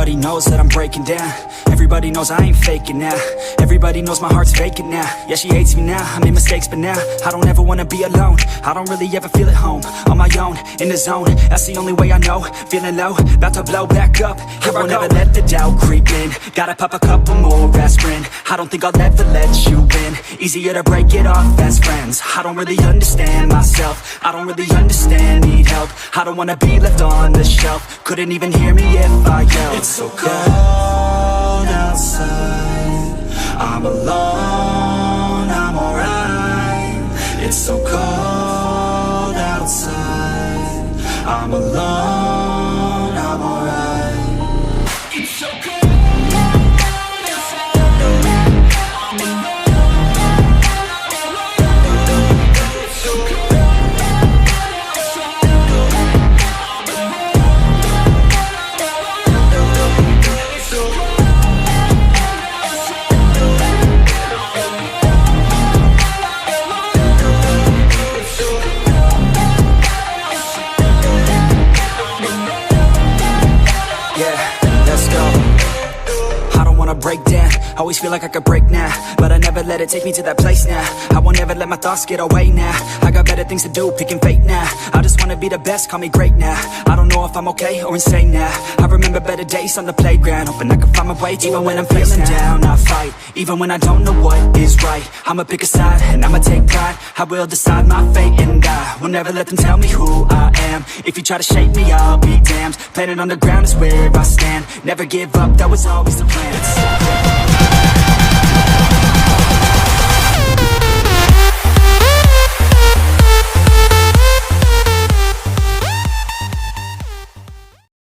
Everybody knows that I'm breaking down. Everybody knows I ain't faking now. Everybody knows my heart's vacant now. Yeah, she hates me now, I made mistakes but now I don't ever wanna be alone. I don't really ever feel at home. On my own, in the zone, that's the only way I know. Feeling low, about to blow back up. Here I won't ever let the doubt creep in. Gotta pop a couple more aspirin. I don't think I'll ever let you in. Easier to break it off as friends. I don't really understand myself. I don't really understand, need help. I don't wanna be left on the shelf. Couldn't even hear me if I yelled. It's so cold outside, I'm alone, I'm alright. It's so cold outside, I'm alone, I'm alright. It's so cold. Break down, always feel like I could break now, but I never let it take me to that place now. I won't ever let my thoughts get away now. I got better things to do, picking fate now. I just wanna be the best, call me great now. I don't know if I'm okay or insane now. I remember better days on the playground, hoping I can find my way. Even when I'm feeling down, I fight. Even when I don't know what is right, I'ma pick a side and I'ma take pride. I will decide my fate and I will never let them tell me who I am. If you try to shape me, I'll be damned. Planet on the ground is where I stand. Never give up, that was always the plan.